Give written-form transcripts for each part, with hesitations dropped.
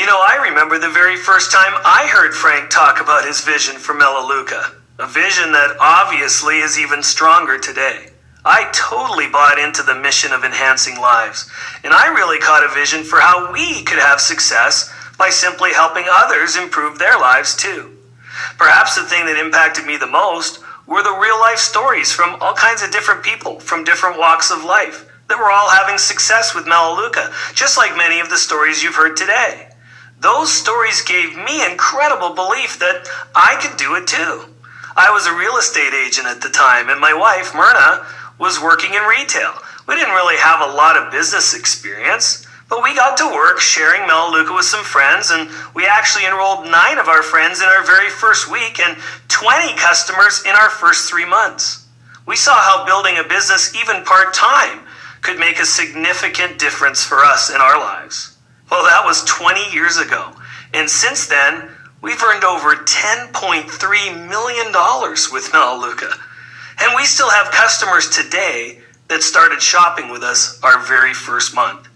I remember the very first time I heard Frank talk about his vision for Melaleuca, a vision that obviously is even stronger today. I totally bought into the mission of enhancing lives, and I really caught a vision for how we could have success by simply helping others improve their lives too. Perhaps the thing that impacted me the most were the real-life stories from all kinds of different people from different walks of life that were all having success with Melaleuca, just like many of the stories you've heard today. Those stories gave me incredible belief that I could do it too. I was a real estate agent at the time, and my wife, Myrna, was working in retail. We didn't really have a lot of business experience, but we got to work sharing Melaleuca with some friends, and we actually enrolled 9 of our friends in our very first week and 20 customers in our first 3 months. We saw how building a business, even part-time, could make a significant difference for us in our lives. Well, that was 20 years ago, and since then, we've earned over $10.3 million with Melaleuca. And we still have customers today that started shopping with us our very first month.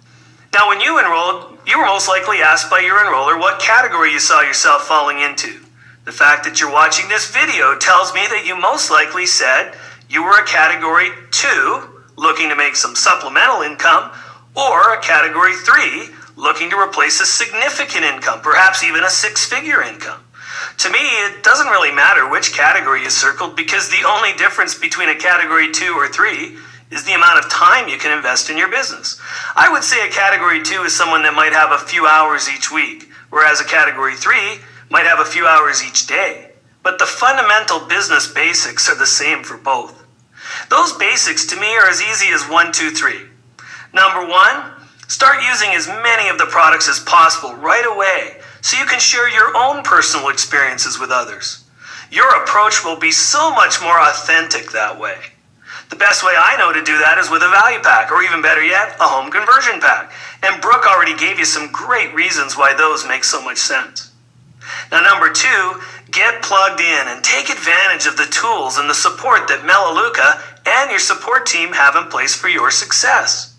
Now, when you enrolled, you were most likely asked by your enroller what category you saw yourself falling into. The fact that you're watching this video tells me that you most likely said you were a Category 2, looking to make some supplemental income, or a Category 3, looking to replace a significant income, perhaps even a 6-figure income. To me, it doesn't really matter which category you circled, because the only difference between a Category 2 or 3 is the amount of time you can invest in your business. I would say a Category 2 is someone that might have a few hours each week, whereas a Category 3 might have a few hours each day. But the fundamental business basics are the same for both. Those basics to me are as easy as 1, 2, 3. Number 1, start using as many of the products as possible right away so you can share your own personal experiences with others. Your approach will be so much more authentic that way. The best way I know to do that is with a value pack, or even better yet, a home conversion pack. And Brooke already gave you some great reasons why those make so much sense. Now, number 2, get plugged in and take advantage of the tools and the support that Melaleuca and your support team have in place for your success.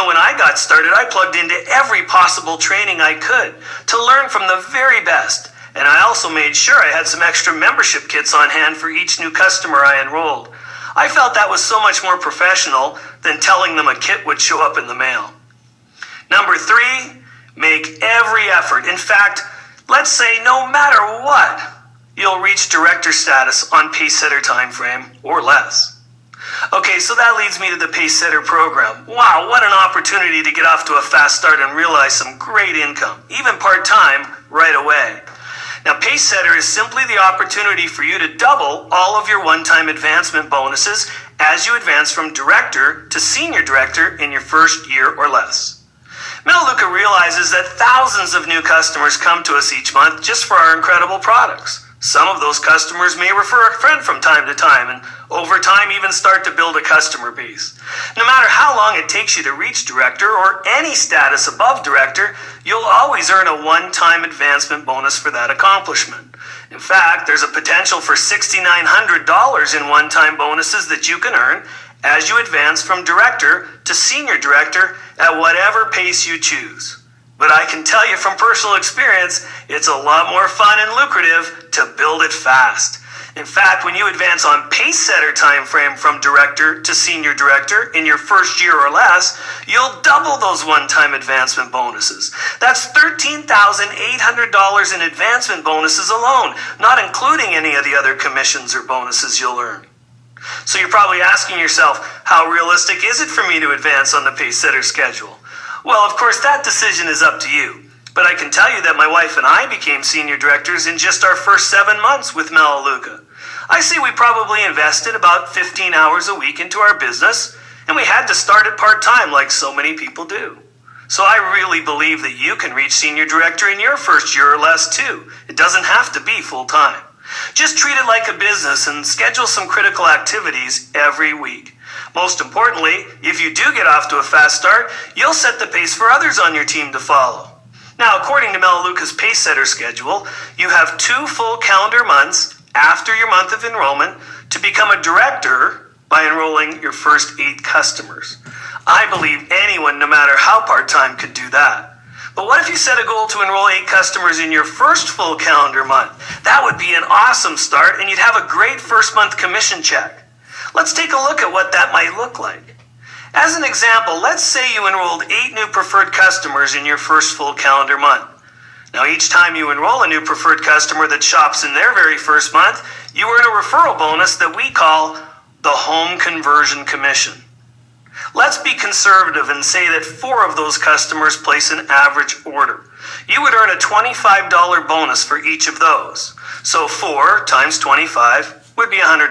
When I got started, I plugged into every possible training I could to learn from the very best. And I also made sure I had some extra membership kits on hand for each new customer I enrolled. I felt that was so much more professional than telling them a kit would show up in the mail. Number 3, make every effort. In fact, let's say no matter what, you'll reach director status on Pacesetter timeframe or less. Okay, so that leads me to the Pacesetter program. Wow, what an opportunity to get off to a fast start and realize some great income, even part-time, right away. Now, Pacesetter is simply the opportunity for you to double all of your one-time advancement bonuses as you advance from director to senior director in your first year or less. Melaleuca realizes that thousands of new customers come to us each month just for our incredible products. Some of those customers may refer a friend from time to time, and over time even start to build a customer base. No matter how long it takes you to reach director or any status above director, you'll always earn a one-time advancement bonus for that accomplishment. In fact, there's a potential for $6,900 in one-time bonuses that you can earn as you advance from director to senior director at whatever pace you choose. But I can tell you from personal experience, it's a lot more fun and lucrative to build it fast. In fact, when you advance on Pacesetter timeframe from director to senior director in your first year or less, you'll double those one-time advancement bonuses. That's $13,800 in advancement bonuses alone, not including any of the other commissions or bonuses you'll earn. So you're probably asking yourself, how realistic is it for me to advance on the Pacesetter schedule? Well, of course, that decision is up to you. But I can tell you that my wife and I became senior directors in just our first 7 months with Melaleuca. I see we probably invested about 15 hours a week into our business, and we had to start it part-time like so many people do. So I really believe that you can reach senior director in your first year or less too. It doesn't have to be full-time. Just treat it like a business and schedule some critical activities every week. Most importantly, if you do get off to a fast start, you'll set the pace for others on your team to follow. Now, according to Melaleuca's Pacesetter schedule, you have 2 full calendar months after your month of enrollment to become a director by enrolling your first 8 customers. I believe anyone, no matter how part-time, could do that. But what if you set a goal to enroll 8 customers in your first full calendar month? That would be an awesome start, and you'd have a great first month commission check. Let's take a look at what that might look like. As an example, let's say you enrolled 8 new preferred customers in your first full calendar month. Now, each time you enroll a new preferred customer that shops in their very first month, you earn a referral bonus that we call the home conversion commission. Let's be conservative and say that 4 of those customers place an average order. You would earn a $25 bonus for each of those. So 4 times 25 would be $100.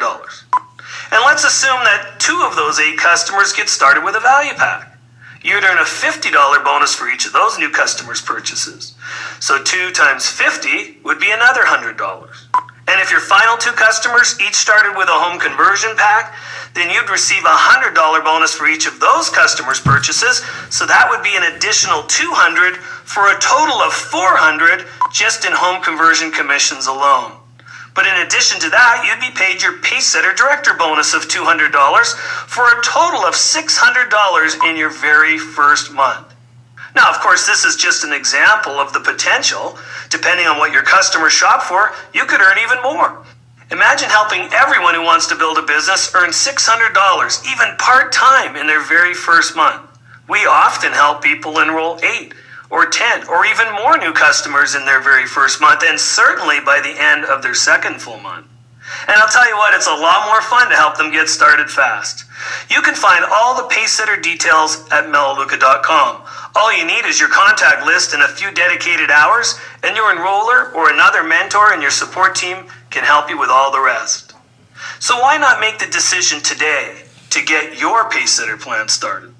And let's assume that 2 of those 8 customers get started with a value pack. You'd earn a $50 bonus for each of those new customers' purchases. So 2 times 50 would be another $100. And if your final 2 customers each started with a home conversion pack, then you'd receive a $100 bonus for each of those customers' purchases. So that would be an additional $200 for a total of $400 just in home conversion commissions alone. But in addition to that, you'd be paid your Pacesetter Director bonus of $200 for a total of $600 in your very first month. Now, of course, this is just an example of the potential. Depending on what your customers shop for, you could earn even more. Imagine helping everyone who wants to build a business earn $600, even part-time, in their very first month. We often help people enroll 8 or 10 or even more new customers in their very first month, and certainly by the end of their second full month. And I'll tell you what, it's a lot more fun to help them get started fast. You can find all the Pacesetter details at melaleuca.com. All you need is your contact list and a few dedicated hours, and your enroller or another mentor in your support team can help you with all the rest. So why not make the decision today to get your Pacesetter plan started?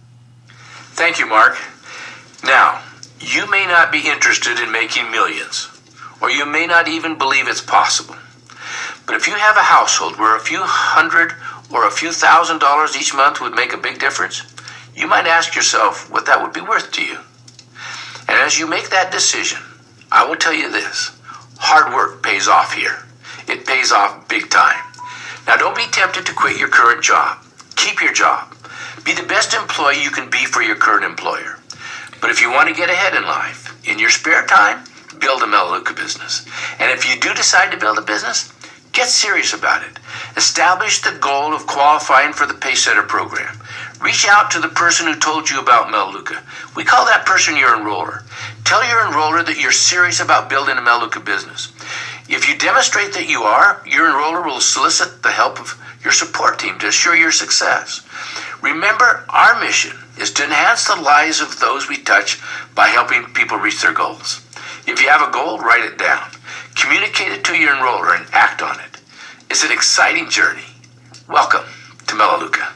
Thank you, Mark. Now, you may not be interested in making millions, or you may not even believe it's possible. But if you have a household where a few hundred or a few $1,000s each month would make a big difference, you might ask yourself what that would be worth to you. And as you make that decision, I will tell you this: hard work pays off here. It pays off big time. Now, don't be tempted to quit your current job. Keep your job. Be the best employee you can be for your current employer. But if you want to get ahead in life, in your spare time, build a Melaleuca business. And if you do decide to build a business, get serious about it. Establish the goal of qualifying for the Pacesetter program. Reach out to the person who told you about Melaleuca. We call that person your enroller. Tell your enroller that you're serious about building a Melaleuca business. If you demonstrate that you are, your enroller will solicit the help of your support team to assure your success. Remember, our mission is to enhance the lives of those we touch by helping people reach their goals. If you have a goal, write it down. Communicate it to your enroller and act on it. It's an exciting journey. Welcome to Melaleuca.